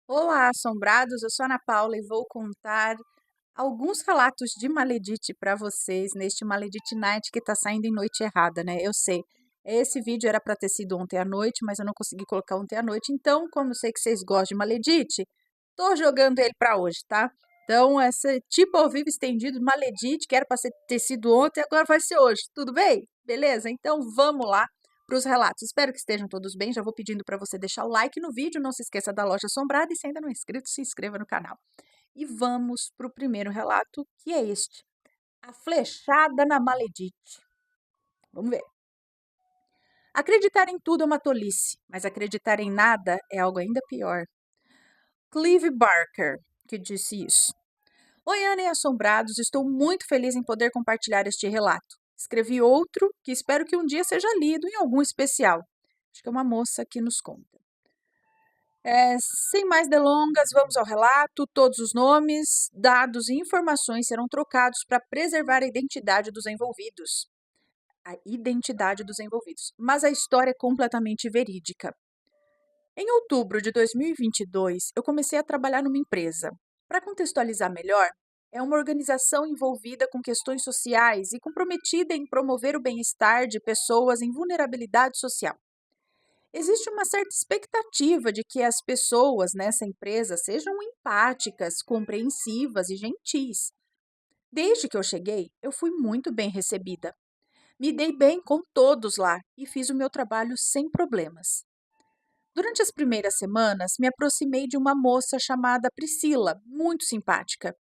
Olá, assombrados! Eu sou a Ana Paula e vou contar alguns relatos de Maledite para vocês neste Maledite Night que está saindo em noite errada, né? Eu sei. Esse vídeo era para ter sido ontem à noite, mas eu não consegui colocar ontem à noite. Então, como eu sei que vocês gostam de Maledite, tô jogando ele para hoje, tá? Então, esse tipo ao vivo estendido Maledite, que era para ter sido ontem, agora vai ser hoje. Tudo bem? Beleza? Então, vamos lá para os relatos. Espero que estejam todos bem. Já vou pedindo para você deixar o like no vídeo. Não se esqueça da loja assombrada e se ainda não é inscrito, se inscreva no canal. E vamos para o primeiro relato, que é este: A Flechada na Maledite. Vamos ver. Acreditar em tudo é uma tolice, mas acreditar em nada é algo ainda pior. Clive Barker, que disse isso. Oi, Ana e assombrados, estou muito feliz em poder compartilhar este relato. Escrevi outro que espero que um dia seja lido em algum especial. Acho que é uma moça que nos conta. Sem mais delongas, vamos ao relato. Todos os nomes, dados e informações serão trocados para preservar a identidade dos envolvidos. Mas a história é completamente verídica. Em outubro de 2022, eu comecei a trabalhar numa empresa. Para contextualizar melhor, é uma organização envolvida com questões sociais e comprometida em promover o bem-estar de pessoas em vulnerabilidade social. Existe uma certa expectativa de que as pessoas nessa empresa sejam empáticas, compreensivas e gentis. Desde que eu cheguei, eu fui muito bem recebida. Me dei bem com todos lá e fiz o meu trabalho sem problemas. Durante as primeiras semanas, me aproximei de uma moça chamada Priscila, muito simpática.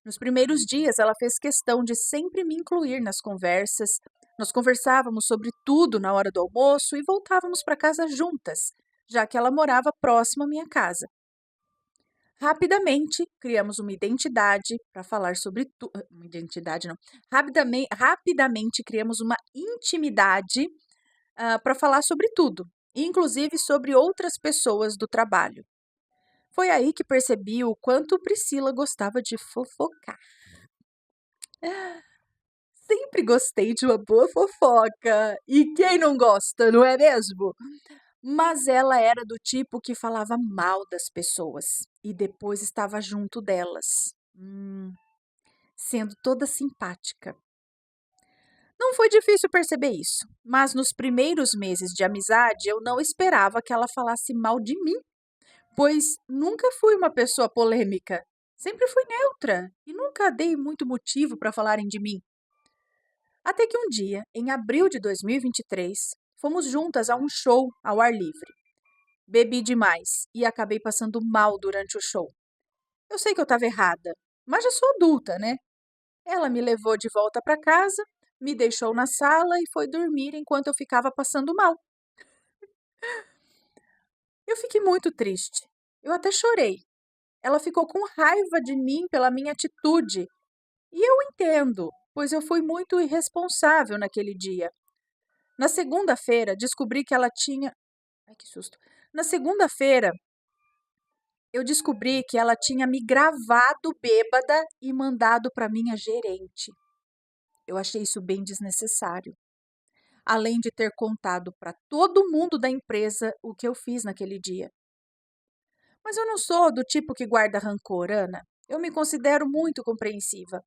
Nos primeiros dias, ela fez questão de sempre me incluir nas conversas. Nós conversávamos sobre tudo na hora do almoço e voltávamos para casa juntas, já que ela morava próxima à minha casa. Rapidamente, criamos uma identidade para falar sobre tudo. Uma identidade, não. Rapidamente criamos uma intimidade para falar sobre tudo, inclusive sobre outras pessoas do trabalho. Foi aí que percebi o quanto Priscila gostava de fofocar. Sempre gostei de uma boa fofoca. E quem não gosta, não é mesmo? Mas ela era do tipo que falava mal das pessoas e depois estava junto delas, sendo toda simpática. Não foi difícil perceber isso, mas nos primeiros meses de amizade eu não esperava que ela falasse mal de mim, pois nunca fui uma pessoa polêmica. Sempre fui neutra e nunca dei muito motivo para falarem de mim. Até que um dia, em abril de 2023, fomos juntas a um show ao ar livre. Bebi demais e acabei passando mal durante o show. Eu sei que eu estava errada, mas já sou adulta, né? Ela me levou de volta para casa, me deixou na sala e foi dormir enquanto eu ficava passando mal. Eu fiquei muito triste. Eu até chorei. Ela ficou com raiva de mim pela minha atitude. E eu entendo, pois eu fui muito irresponsável naquele dia. Na segunda-feira, descobri que ela tinha. Ai, que susto. Na segunda-feira, eu descobri que ela tinha me gravado bêbada e mandado para minha gerente. Eu achei isso bem desnecessário, além de ter contado para todo mundo da empresa o que eu fiz naquele dia. Mas eu não sou do tipo que guarda rancor, Ana. Eu me considero muito compreensiva.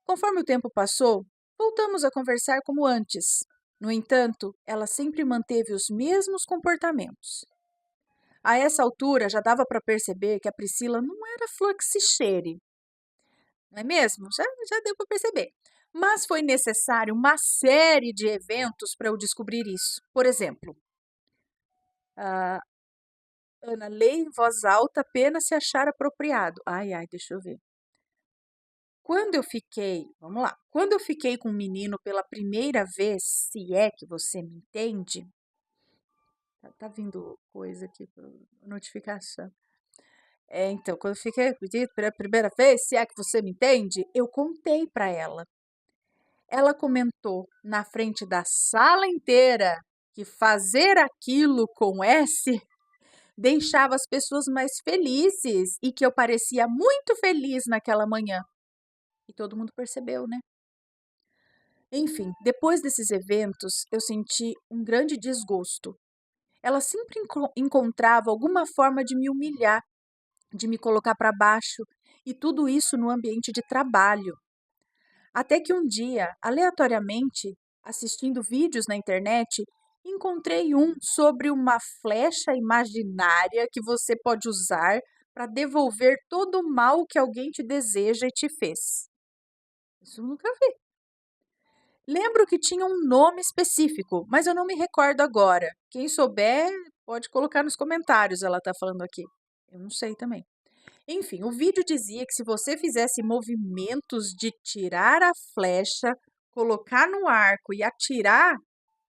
Conforme o tempo passou, voltamos a conversar como antes. No entanto, ela sempre manteve os mesmos comportamentos. A essa altura já dava para perceber que a Priscila não era flor que se cheire, não é mesmo? Já deu para perceber. Mas foi necessário uma série de eventos para eu descobrir isso. Por exemplo, ah, Ana, leia em voz alta apenas se achar apropriado. Ai, ai, deixa eu ver. Vamos lá. Quando eu fiquei com um menino pela primeira vez, se é que você me entende, tá vindo coisa aqui, notificação. Então, quando eu fiquei pela primeira vez, se é que você me entende, eu contei para ela. Ela comentou na frente da sala inteira que fazer aquilo com S deixava as pessoas mais felizes e que eu parecia muito feliz naquela manhã. E todo mundo percebeu, né? Enfim, depois desses eventos, eu senti um grande desgosto. Ela sempre encontrava alguma forma de me humilhar de me colocar para baixo, e tudo isso no ambiente de trabalho. Até que um dia, aleatoriamente, assistindo vídeos na internet, encontrei um sobre uma flecha imaginária que você pode usar para devolver todo o mal que alguém te deseja e te fez. Isso eu nunca vi. Lembro que tinha um nome específico, mas eu não me recordo agora. Quem souber, pode colocar nos comentários, ela está falando aqui. Eu não sei também. Enfim, o vídeo dizia que se você fizesse movimentos de tirar a flecha, colocar no arco e atirar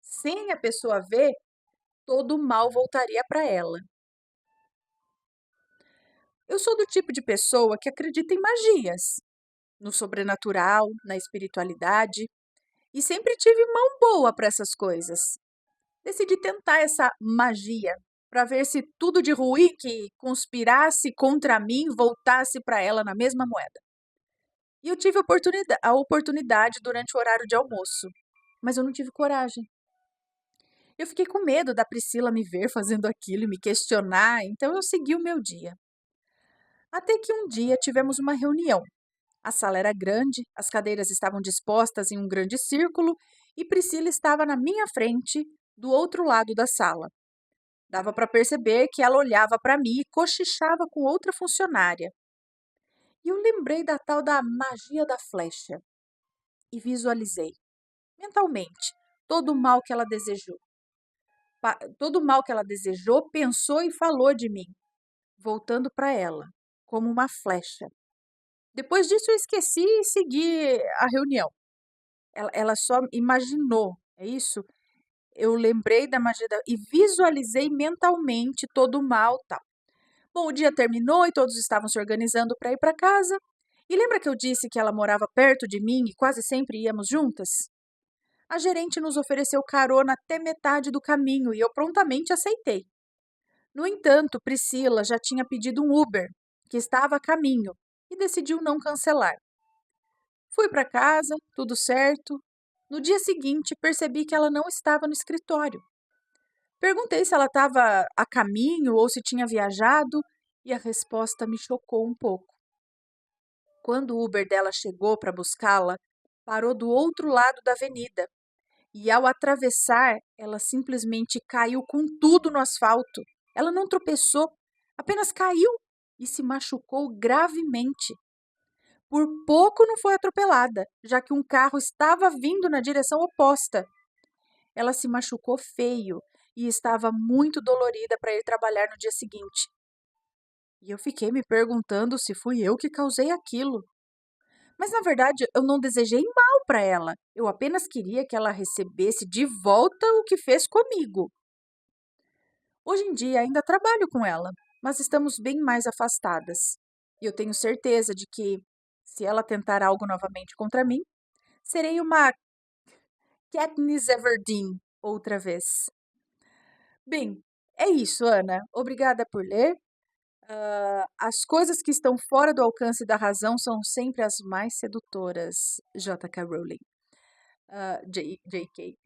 sem a pessoa ver, todo o mal voltaria para ela. Eu sou do tipo de pessoa que acredita em magias, no sobrenatural, na espiritualidade, e sempre tive mão boa para essas coisas. Decidi tentar essa magia para ver se tudo de ruim que conspirasse contra mim voltasse para ela na mesma moeda. E eu tive a oportunidade durante o horário de almoço, mas eu não tive coragem. Eu fiquei com medo da Priscila me ver fazendo aquilo e me questionar, então eu segui o meu dia. Até que um dia tivemos uma reunião. A sala era grande, as cadeiras estavam dispostas em um grande círculo e Priscila estava na minha frente, do outro lado da sala. Dava para perceber que ela olhava para mim e cochichava com outra funcionária. E eu lembrei da tal da magia da flecha e visualizei, mentalmente, todo o mal que ela desejou. Todo o mal que ela desejou, pensou e falou de mim, voltando para ela, como uma flecha. Depois disso, eu esqueci e segui a reunião. Ela só imaginou, é isso? Eu lembrei da magia e visualizei mentalmente todo o mal, tal. Bom, o dia terminou e todos estavam se organizando para ir para casa. E lembra que eu disse que ela morava perto de mim e quase sempre íamos juntas? A gerente nos ofereceu carona até metade do caminho e eu prontamente aceitei. No entanto, Priscila já tinha pedido um Uber, que estava a caminho, e decidiu não cancelar. Fui para casa, tudo certo. No dia seguinte, percebi que ela não estava no escritório. Perguntei se ela estava a caminho ou se tinha viajado e a resposta me chocou um pouco. Quando o Uber dela chegou para buscá-la, parou do outro lado da avenida e, ao atravessar, ela simplesmente caiu com tudo no asfalto. Ela não tropeçou, apenas caiu e se machucou gravemente. Por pouco não foi atropelada, já que um carro estava vindo na direção oposta. Ela se machucou feio e estava muito dolorida para ir trabalhar no dia seguinte. E eu fiquei me perguntando se fui eu que causei aquilo. Mas na verdade eu não desejei mal para ela. Eu apenas queria que ela recebesse de volta o que fez comigo. Hoje em dia ainda trabalho com ela, mas estamos bem mais afastadas. E eu tenho certeza de que, se ela tentar algo novamente contra mim, serei uma Katniss Everdeen outra vez. Bem, é isso, Ana. Obrigada por ler. As coisas que estão fora do alcance da razão são sempre as mais sedutoras. J.K. Rowling. J.K.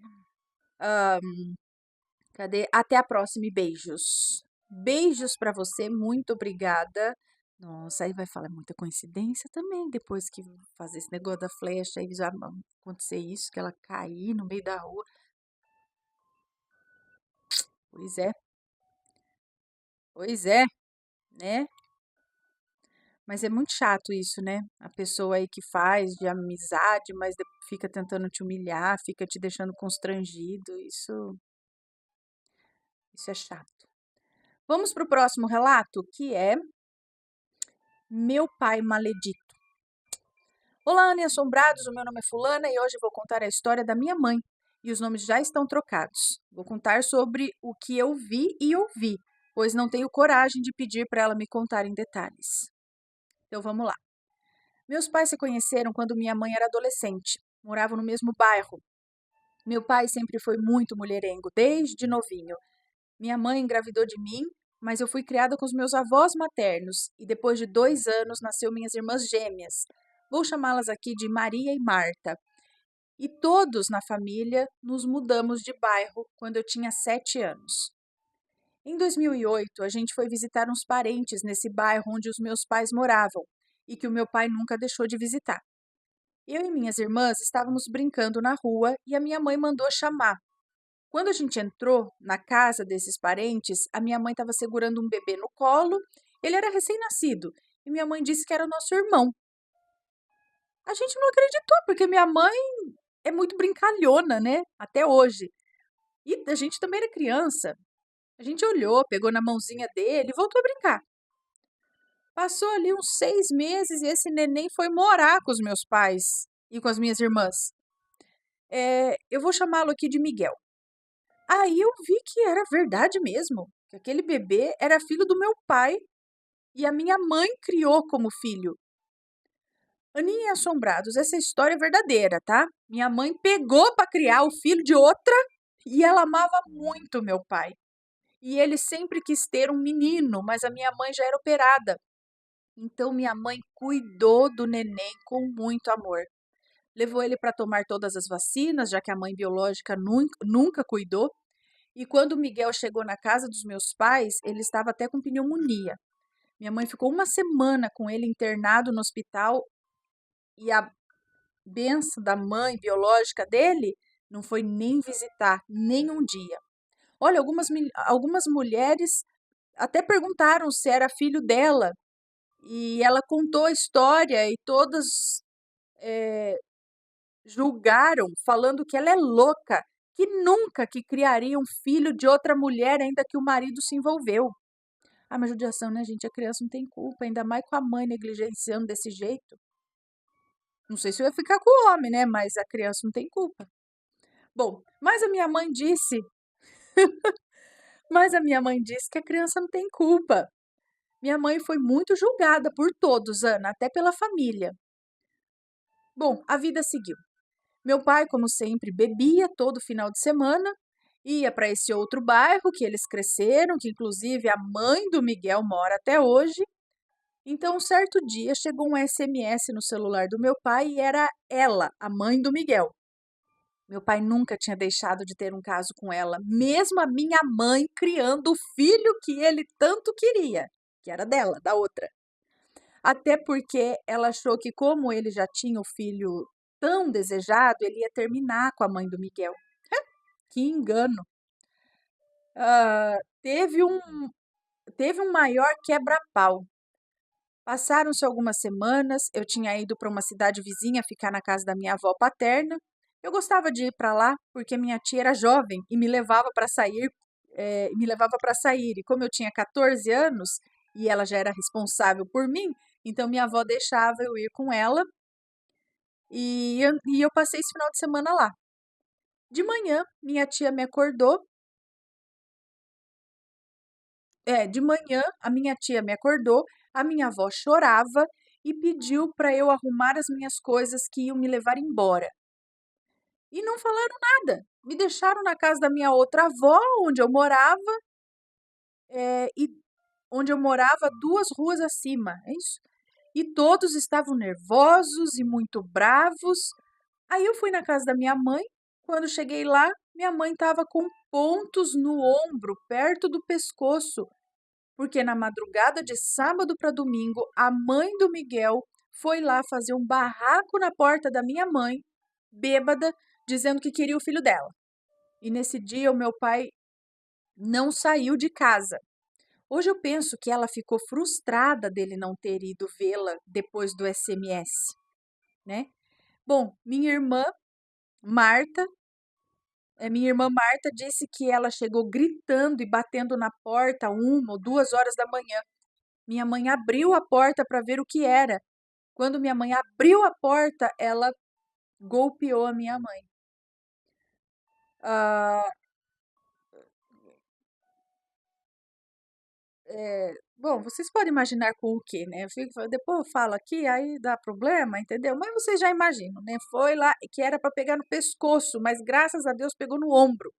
Cadê? Até a próxima e beijos. Beijos para você, muito obrigada. Nossa, aí vai falar muita coincidência também, depois que fazer esse negócio da flecha, aí já acontecer isso, que ela cair no meio da rua. Pois é, pois é, né? Mas é muito chato isso, né? A pessoa aí que faz de amizade, mas fica tentando te humilhar, fica te deixando constrangido. Isso é chato. Vamos para o próximo relato, que é Meu Pai Maledito. Olá, Ana e Assombrados, o meu nome é Fulana e hoje vou contar a história da minha mãe. E os nomes já estão trocados. Vou contar sobre o que eu vi e ouvi, pois não tenho coragem de pedir para ela me contar em detalhes. Então vamos lá. Meus pais se conheceram quando minha mãe era adolescente. Moravam no mesmo bairro. Meu pai sempre foi muito mulherengo, desde novinho. Minha mãe engravidou de mim, mas eu fui criada com os meus avós maternos e depois de 2 anos nasceu minhas irmãs gêmeas. Vou chamá-las aqui de Maria e Marta. E todos na família nos mudamos de bairro quando eu tinha 7 anos. Em 2008, a gente foi visitar uns parentes nesse bairro onde os meus pais moravam e que o meu pai nunca deixou de visitar. Eu e minhas irmãs estávamos brincando na rua e a minha mãe mandou chamar. Quando a gente entrou na casa desses parentes, a minha mãe estava segurando um bebê no colo. Ele era recém-nascido e minha mãe disse que era nosso irmão. A gente não acreditou, porque minha mãe é muito brincalhona, né? Até hoje. E a gente também era criança. A gente olhou, pegou na mãozinha dele e voltou a brincar. Passou ali uns 6 meses e esse neném foi morar com os meus pais e com as minhas irmãs. Eu vou chamá-lo aqui de Miguel. Aí eu vi que era verdade mesmo, que aquele bebê era filho do meu pai e a minha mãe criou como filho. Aninha e Assombrados, essa história é verdadeira, tá? Minha mãe pegou para criar o filho de outra e ela amava muito meu pai. E ele sempre quis ter um menino, mas a minha mãe já era operada. Então minha mãe cuidou do neném com muito amor. Levou ele para tomar todas as vacinas, já que a mãe biológica nunca cuidou. E quando o Miguel chegou na casa dos meus pais, ele estava até com pneumonia. Minha mãe ficou uma semana com ele internado no hospital e a benção da mãe biológica dele não foi nem visitar, nem um dia. Olha, algumas mulheres até perguntaram se era filho dela e ela contou a história e todas julgaram, falando que ela é louca, que nunca que criaria um filho de outra mulher, ainda que o marido se envolveu. Ah, mas judiação, né, gente? A criança não tem culpa, ainda mais com a mãe negligenciando desse jeito. Não sei se eu ia ficar com o homem, né? Mas a criança não tem culpa. Bom, mas a minha mãe disse que a criança não tem culpa. Minha mãe foi muito julgada por todos, Ana, até pela família. Bom, a vida seguiu. Meu pai, como sempre, bebia todo final de semana, ia para esse outro bairro que eles cresceram, que inclusive a mãe do Miguel mora até hoje. Então, um certo dia chegou um SMS no celular do meu pai e era ela, a mãe do Miguel. Meu pai nunca tinha deixado de ter um caso com ela, mesmo a minha mãe criando o filho que ele tanto queria, que era dela, da outra. Até porque ela achou que, como ele já tinha o filho tão desejado, ele ia terminar com a mãe do Miguel. Que engano! Ah, teve um maior quebra-pau. Passaram-se algumas semanas, eu tinha ido para uma cidade vizinha ficar na casa da minha avó paterna. Eu gostava de ir para lá porque minha tia era jovem e me levava para sair. E como eu tinha 14 anos e ela já era responsável por mim, então minha avó deixava eu ir com ela e eu passei esse final de semana lá. De manhã, minha tia me acordou. De manhã, a minha tia me acordou, a minha avó chorava e pediu para eu arrumar as minhas coisas que iam me levar embora. E não falaram nada. Me deixaram na casa da minha outra avó, e onde eu morava 2 ruas acima. É isso. E todos estavam nervosos e muito bravos. Aí eu fui na casa da minha mãe. Quando cheguei lá, minha mãe estava com pontos no ombro, perto do pescoço, porque na madrugada de sábado para domingo, a mãe do Miguel foi lá fazer um barraco na porta da minha mãe, bêbada, dizendo que queria o filho dela. E nesse dia o meu pai não saiu de casa. Hoje eu penso que ela ficou frustrada dele não ter ido vê-la depois do SMS, né? Bom, Marta, minha irmã Marta disse que ela chegou gritando e batendo na porta 1 ou 2 horas da manhã. Minha mãe abriu a porta para ver o que era. Quando minha mãe abriu a porta, ela golpeou a minha mãe. Ah, bom, vocês podem imaginar com o quê, né? Depois eu falo aqui, aí dá problema, entendeu? Mas vocês já imaginam, né? Foi lá que era para pegar no pescoço, mas graças a Deus pegou no ombro.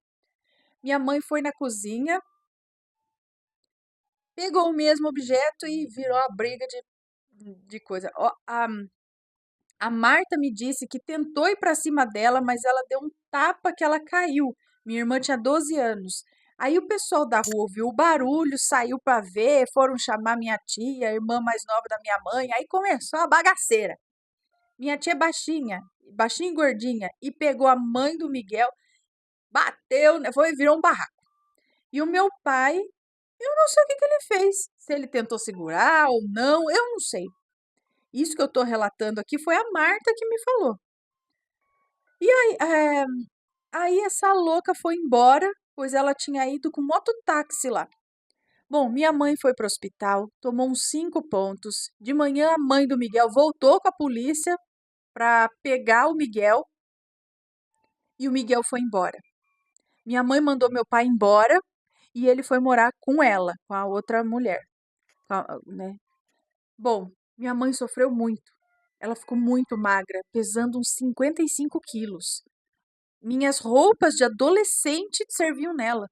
Minha mãe foi na cozinha, pegou o mesmo objeto e virou a briga de coisa. Ó, a Marta me disse que tentou ir para cima dela, mas ela deu um tapa que ela caiu. Minha irmã tinha 12 anos. Aí o pessoal da rua ouviu o barulho, saiu para ver, foram chamar minha tia, a irmã mais nova da minha mãe, aí começou a bagaceira. Minha tia é baixinha, baixinha e gordinha, e pegou a mãe do Miguel, bateu, né, foi, virou um barraco. E o meu pai, eu não sei o que que ele fez, se ele tentou segurar ou não, eu não sei. Isso que eu estou relatando aqui foi a Marta que me falou. E aí essa louca foi embora, pois ela tinha ido com mototáxi lá. Bom, minha mãe foi para o hospital, tomou uns 5 pontos. De manhã, a mãe do Miguel voltou com a polícia para pegar o Miguel e o Miguel foi embora. Minha mãe mandou meu pai embora e ele foi morar com ela, com a outra mulher, né? Bom, minha mãe sofreu muito. Ela ficou muito magra, pesando uns 55 quilos. Minhas roupas de adolescente serviam nela.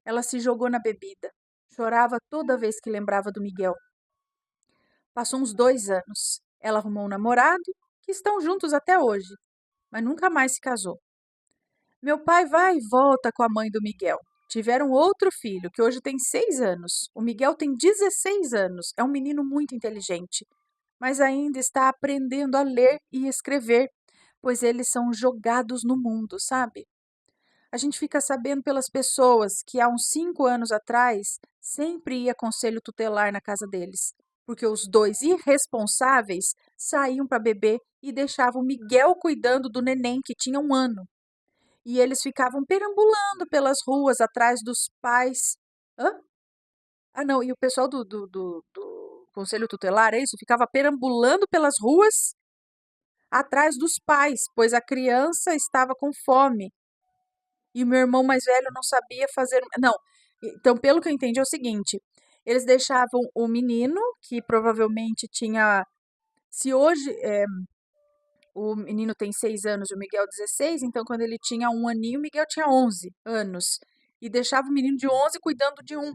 Ela se jogou na bebida. Chorava toda vez que lembrava do Miguel. Passou uns 2 anos. Ela arrumou um namorado, que estão juntos até hoje, mas nunca mais se casou. Meu pai vai e volta com a mãe do Miguel. Tiveram outro filho, que hoje tem 6 anos. O Miguel tem 16 anos. É um menino muito inteligente, mas ainda está aprendendo a ler e escrever, pois eles são jogados no mundo, sabe? A gente fica sabendo pelas pessoas que há uns 5 anos atrás sempre ia conselho tutelar na casa deles, porque os dois irresponsáveis saíam para beber e deixavam Miguel cuidando do neném que tinha 1 ano. E eles ficavam perambulando pelas ruas atrás dos pais. Hã? Ah, não, e o pessoal do conselho tutelar, é isso? Ficava perambulando pelas ruas atrás dos pais, pois a criança estava com fome e o meu irmão mais velho não sabia fazer. Não, então, pelo que eu entendi, é o seguinte: eles deixavam o menino, que provavelmente tinha. Se hoje o menino tem 6 anos e o Miguel 16, então quando ele tinha 1 aninho, o Miguel tinha 11 anos. E deixava o menino de 11 cuidando de um.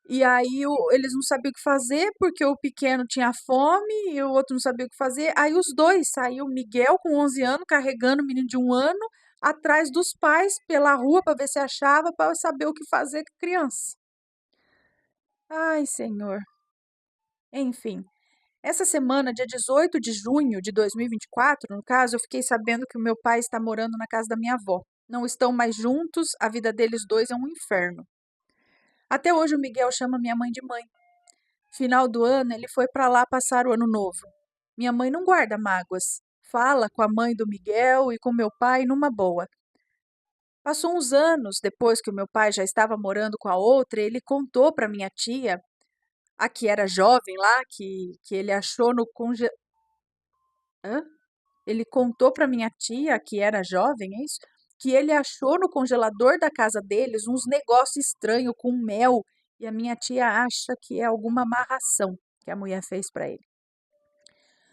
E aí eles não sabiam o que fazer, porque o pequeno tinha fome e o outro não sabia o que fazer. Aí os dois saíam, Miguel com 11 anos, carregando o menino de 1 ano, atrás dos pais pela rua para ver se achava, para saber o que fazer com a criança. Ai, Senhor. Enfim, essa semana, dia 18 de junho de 2024, no caso, eu fiquei sabendo que o meu pai está morando na casa da minha avó. Não estão mais juntos, a vida deles dois é um inferno. Até hoje o Miguel chama minha mãe de mãe. Final do ano, ele foi para lá passar o ano novo. Minha mãe não guarda mágoas. Fala com a mãe do Miguel e com meu pai numa boa. Passou uns anos depois que o meu pai já estava morando com a outra, ele contou para minha tia, a que era jovem lá, que ele achou no Ele contou para minha tia, que era jovem, é isso? Que ele achou no congelador da casa deles uns negócios estranhos com mel, e a minha tia acha que é alguma amarração que a mulher fez para ele.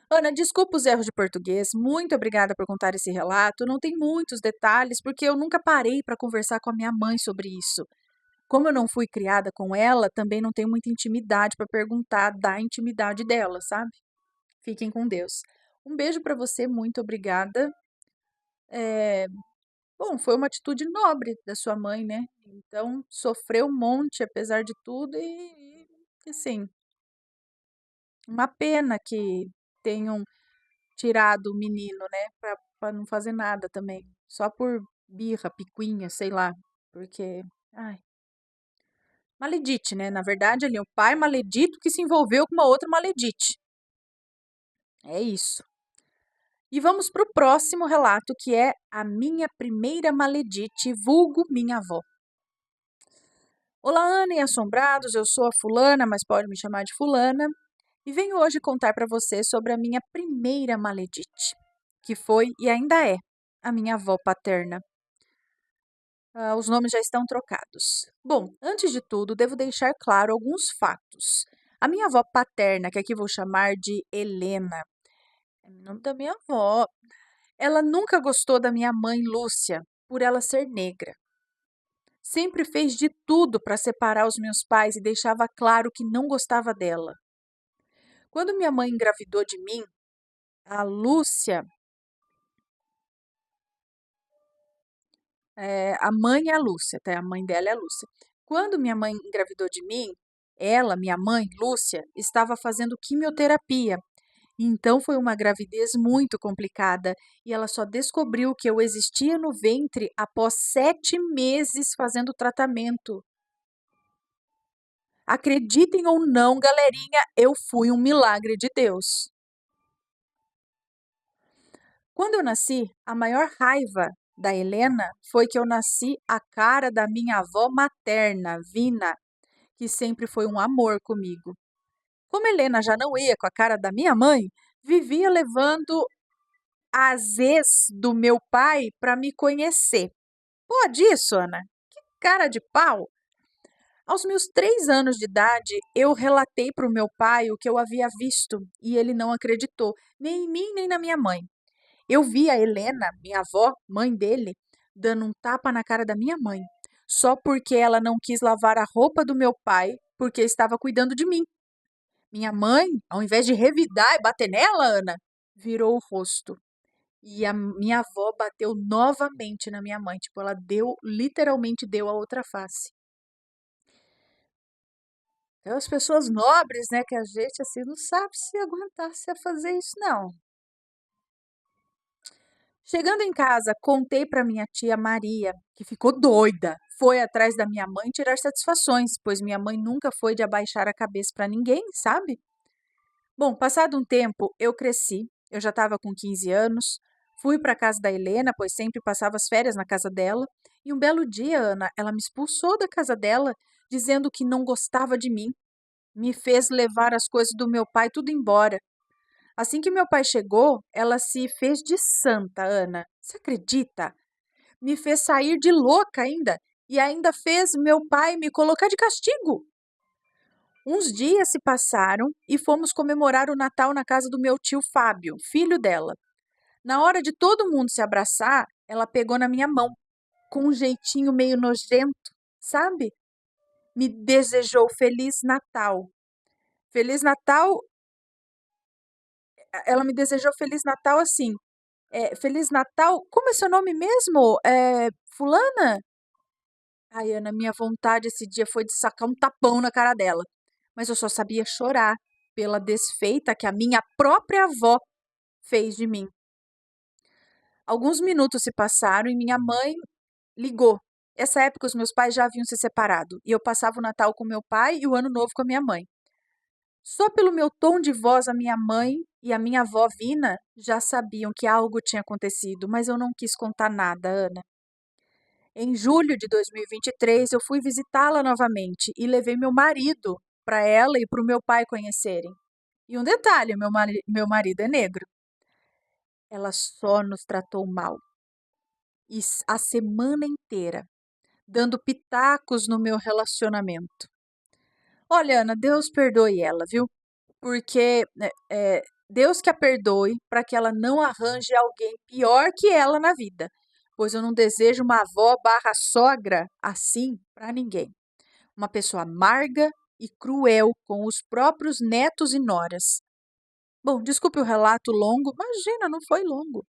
Ana, desculpa os erros de português. Muito obrigada por contar esse relato. Não tem muitos detalhes, porque eu nunca parei para conversar com a minha mãe sobre isso. Como eu não fui criada com ela, também não tenho muita intimidade para perguntar da intimidade dela, sabe? Fiquem com Deus. Um beijo para você, muito obrigada. É, bom, foi uma atitude nobre da sua mãe, né? Então, sofreu um monte, apesar de tudo, assim, uma pena que tenham tirado o menino, né, pra não fazer nada também, só por birra, picuinha, sei lá, porque, ai, maledite, né, na verdade ali, o pai maledito que se envolveu com uma outra maledite. É isso. E vamos para o próximo relato, que é a minha primeira maledite, vulgo minha avó. Olá, Ana e assombrados, eu sou a fulana, mas pode me chamar de fulana, e venho hoje contar para você sobre a minha primeira maledite, que foi e ainda é a minha avó paterna. Os nomes já estão trocados. Bom, antes de tudo, devo deixar claro alguns fatos. A minha avó paterna, que aqui vou chamar de Helena, é o nome da minha avó, ela nunca gostou da minha mãe Lúcia, por ela ser negra. Sempre fez de tudo para separar os meus pais e deixava claro que não gostava dela. Quando minha mãe engravidou de mim, a Lúcia, a mãe é a Lúcia, tá? A mãe dela é a Lúcia. Quando minha mãe engravidou de mim, ela, minha mãe, Lúcia, estava fazendo quimioterapia. Então foi uma gravidez muito complicada e ela só descobriu que eu existia no ventre após 7 meses fazendo tratamento. Acreditem ou não, galerinha, eu fui um milagre de Deus. Quando eu nasci, a maior raiva da Helena foi que eu nasci a cara da minha avó materna, Vina, que sempre foi um amor comigo. Como Helena já não ia com a cara da minha mãe, vivia levando as ex do meu pai para me conhecer. Pode isso, Ana? Que cara de pau! Aos meus 3 anos de idade, eu relatei para o meu pai o que eu havia visto e ele não acreditou, nem em mim nem na minha mãe. Eu vi a Helena, minha avó, mãe dele, dando um tapa na cara da minha mãe, só porque ela não quis lavar a roupa do meu pai porque estava cuidando de mim. Minha mãe, ao invés de revidar e bater nela, Ana, virou o rosto. E a minha avó bateu novamente na minha mãe, tipo, ela deu, literalmente deu a outra face. Então, as pessoas nobres, né, que a gente, assim, não sabe se aguentasse a fazer isso, não. Chegando em casa, contei para minha tia Maria, que ficou doida. Foi atrás da minha mãe tirar satisfações, pois minha mãe nunca foi de abaixar a cabeça para ninguém, sabe? Bom, passado um tempo, eu cresci, eu já estava com 15 anos, fui para a casa da Helena, pois sempre passava as férias na casa dela, e um belo dia, Ana, ela me expulsou da casa dela, dizendo que não gostava de mim, me fez levar as coisas do meu pai tudo embora. Assim que meu pai chegou, ela se fez de santa, Ana. Você acredita? Me fez sair de louca ainda, e ainda fez meu pai me colocar de castigo. Uns dias se passaram e fomos comemorar o Natal na casa do meu tio Fábio, filho dela. Na hora de todo mundo se abraçar, ela pegou na minha mão, com um jeitinho meio nojento, sabe? Me desejou Feliz Natal. Feliz Natal, ela me desejou Feliz Natal assim. Feliz Natal, como é seu nome mesmo? Fulana? Ai, Ana, minha vontade esse dia foi de sacar um tapão na cara dela. Mas eu só sabia chorar pela desfeita que a minha própria avó fez de mim. Alguns minutos se passaram e minha mãe ligou. Essa época os meus pais já haviam se separado e eu passava o Natal com meu pai e o Ano Novo com a minha mãe. Só pelo meu tom de voz, a minha mãe e a minha avó Vina já sabiam que algo tinha acontecido, mas eu não quis contar nada, Ana. Em julho de 2023, eu fui visitá-la novamente e levei meu marido para ela e para o meu pai conhecerem. E um detalhe, meu marido é negro. Ela só nos tratou mal. E a semana inteira, dando pitacos no meu relacionamento. Olha, Ana, Deus perdoe ela, viu? Porque Deus que a perdoe para que ela não arranje alguém pior que ela na vida, pois eu não desejo uma avó barra sogra assim para ninguém. Uma pessoa amarga e cruel com os próprios netos e noras. Bom, desculpe o relato longo, imagina, não foi longo,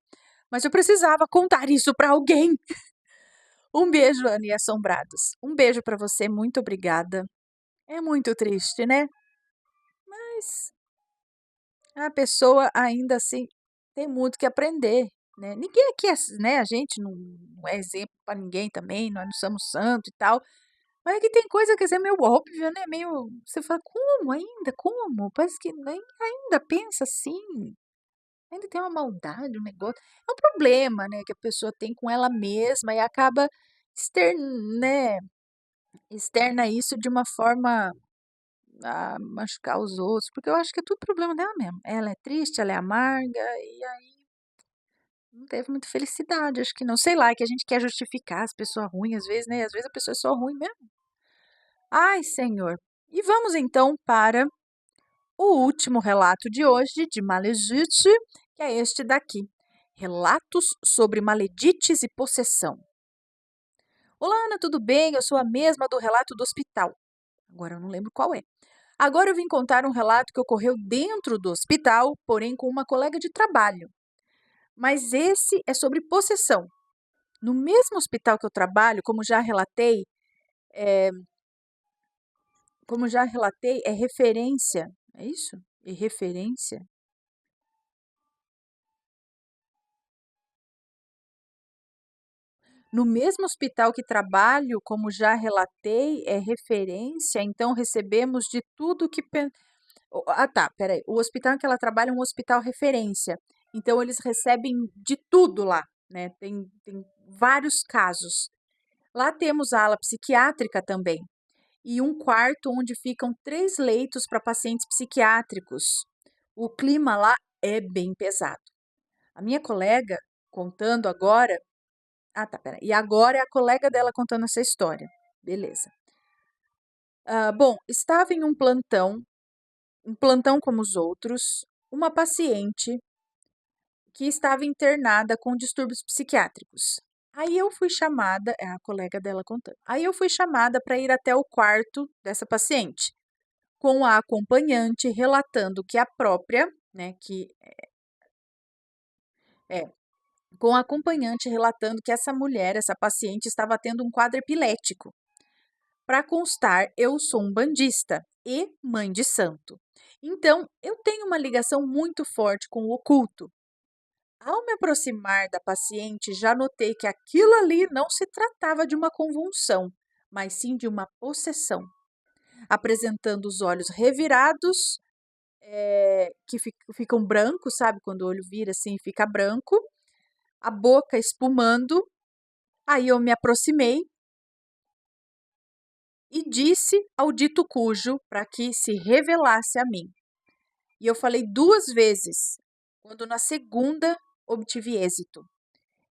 mas eu precisava contar isso para alguém. Um beijo, Ana e Assombrados. Um beijo para você, muito obrigada. É muito triste, né? Mas a pessoa ainda assim tem muito que aprender, né? Ninguém aqui é, né? A gente não é exemplo para ninguém também, nós não somos santos e tal. Mas é que tem coisa que é meio óbvia, né? Meio. Você fala, como ainda? Como? Parece que ainda pensa assim. Ainda tem uma maldade, um negócio. É um problema, né? Que a pessoa tem com ela mesma e acaba né, externa isso de uma forma a machucar os outros, porque eu acho que é tudo problema dela mesmo. Ela é triste, ela é amarga, e aí não teve muita felicidade, acho que não. Sei lá, é que a gente quer justificar as pessoas ruins às vezes, né? Às vezes a pessoa é só ruim mesmo. Ai, Senhor. E vamos então para o último relato de hoje, de Maledite, que é este daqui. Relatos sobre maledites e possessão. Olá, Ana, tudo bem? Eu sou a mesma do relato do hospital. Agora eu não lembro qual é. Agora eu vim contar um relato que ocorreu dentro do hospital, porém com uma colega de trabalho. Mas esse é sobre possessão. No mesmo hospital que eu trabalho, como já relatei, é referência, é isso? É referência? No mesmo hospital que trabalho, como já relatei, é referência, então recebemos de tudo que. Ah, tá, peraí. O hospital em que ela trabalha é um hospital referência. Então, eles recebem de tudo lá, né? Tem vários casos. Lá temos a ala psiquiátrica também. E um quarto onde ficam 3 leitos para pacientes psiquiátricos. O clima lá é bem pesado. A minha colega contando agora. Ah, tá, peraí. E agora é a colega dela contando essa história. Beleza. Bom, estava em um plantão como os outros, uma paciente que estava internada com distúrbios psiquiátricos. Aí eu fui chamada, é a colega dela contando. Aí eu fui chamada para ir até o quarto dessa paciente, com a acompanhante relatando que a própria, né, que é, com a acompanhante relatando que essa mulher, essa paciente, estava tendo um quadro epilético. Para constar, eu sou um bandista e mãe de santo. Então, eu tenho uma ligação muito forte com o oculto. Ao me aproximar da paciente, já notei que aquilo ali não se tratava de uma convulsão, mas sim de uma possessão, apresentando os olhos revirados, que ficam brancos, sabe? Quando o olho vira assim, fica branco, a boca espumando. Aí eu me aproximei e disse ao dito cujo para que se revelasse a mim. E eu falei 2 vezes, quando na segunda obtive êxito.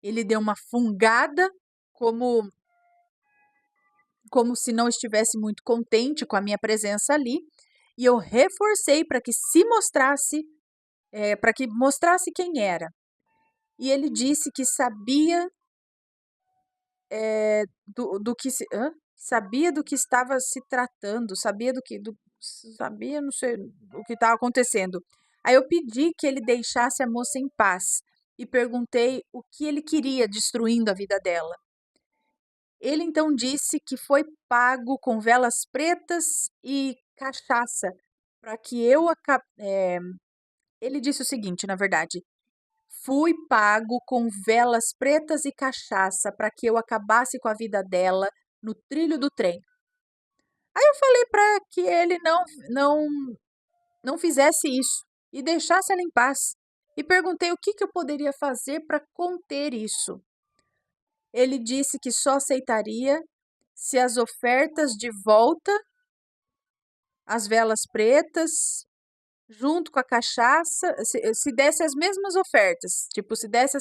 Ele deu uma fungada, como, como se não estivesse muito contente com a minha presença ali, e eu reforcei para que se mostrasse, para que mostrasse quem era. E ele disse que sabia do que sabia do que estava se tratando, sabia, não sei, o que estava acontecendo. Aí eu pedi que ele deixasse a moça em paz e perguntei o que ele queria destruindo a vida dela. Ele então disse que foi pago com velas pretas e cachaça para que ele disse o seguinte, na verdade: fui pago com velas pretas e cachaça para que eu acabasse com a vida dela no trilho do trem. Aí eu falei para que ele não fizesse isso e deixasse ela em paz. E perguntei o que eu poderia fazer para conter isso. Ele disse que só aceitaria se as ofertas de volta, as velas pretas, junto com a cachaça, se desse as mesmas ofertas, tipo, se desse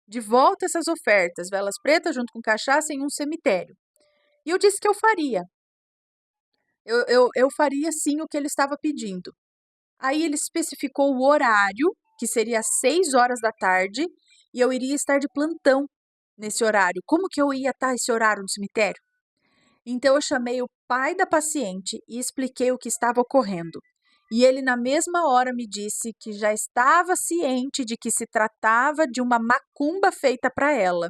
de volta essas ofertas, velas pretas junto com cachaça em um cemitério. E eu disse que eu faria. Eu faria sim o que ele estava pedindo. Aí ele especificou o horário, que seria às 6 horas da tarde, e eu iria estar de plantão nesse horário. Como que eu ia estar esse horário no cemitério? Então eu chamei o pai da paciente e expliquei o que estava ocorrendo. E ele, na mesma hora, me disse que já estava ciente de que se tratava de uma macumba feita para ela.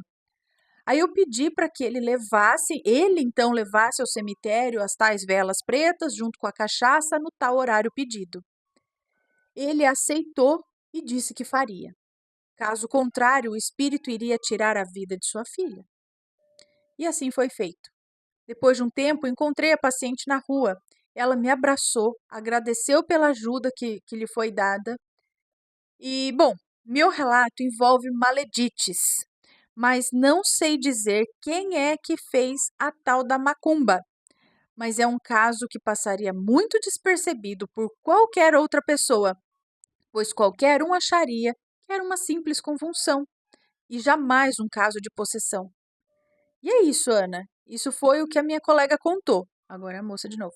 Aí eu pedi para que ele então levasse ao cemitério as tais velas pretas junto com a cachaça no tal horário pedido. Ele aceitou e disse que faria. Caso contrário, o espírito iria tirar a vida de sua filha. E assim foi feito. Depois de um tempo, encontrei a paciente na rua. Ela me abraçou, agradeceu pela ajuda que lhe foi dada. E, bom, meu relato envolve maledites, mas não sei dizer quem é que fez a tal da macumba. Mas é um caso que passaria muito despercebido por qualquer outra pessoa, pois qualquer um acharia que era uma simples convulsão e jamais um caso de possessão. E é isso, Ana. Isso foi o que a minha colega contou. Agora é a moça de novo.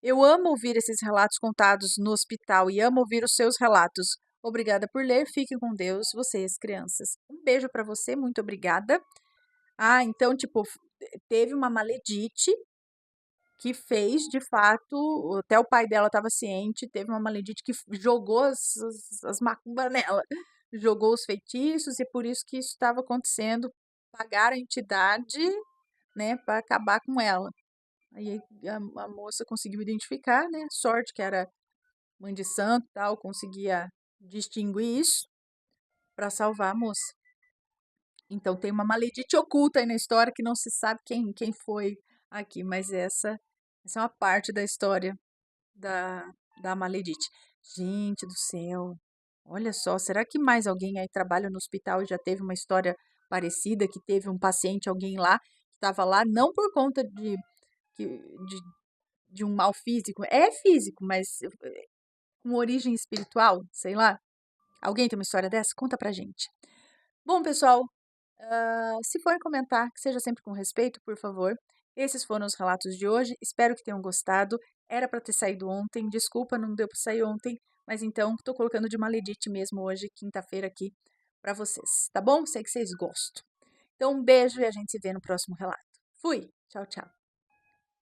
Eu amo ouvir esses relatos contados no hospital e amo ouvir os seus relatos. Obrigada por ler. Fiquem com Deus, vocês, crianças. Um beijo para você, muito obrigada. Ah, então, tipo, teve uma maledite que fez, de fato, até o pai dela estava ciente, teve uma maledite que jogou as macumbas nela, jogou os feitiços e por isso que isso estava acontecendo. pagaram a entidade, né, para acabar com ela. Aí a moça conseguiu identificar, né? Sorte que era mãe de santo, e tal, conseguia distinguir isso para salvar a moça. Então tem uma maledite oculta aí na história que não se sabe quem foi aqui, mas essa é uma parte da história da, da maledite. Gente do céu, olha só, será que mais alguém aí trabalha no hospital e já teve uma história parecida, que teve um paciente, alguém lá, que estava lá, não por conta de um mal físico, é físico, mas com origem espiritual, sei lá. Alguém tem uma história dessa? Conta pra gente. Bom, pessoal, se for comentar, que seja sempre com respeito, por favor. Esses foram os relatos de hoje. Espero que tenham gostado. Era para ter saído ontem. Desculpa, não deu para sair ontem. Mas então, estou colocando de maledite mesmo hoje, quinta-feira, aqui para vocês. Tá bom? Sei que vocês gostam. Então, um beijo e a gente se vê no próximo relato. Fui! Tchau, tchau.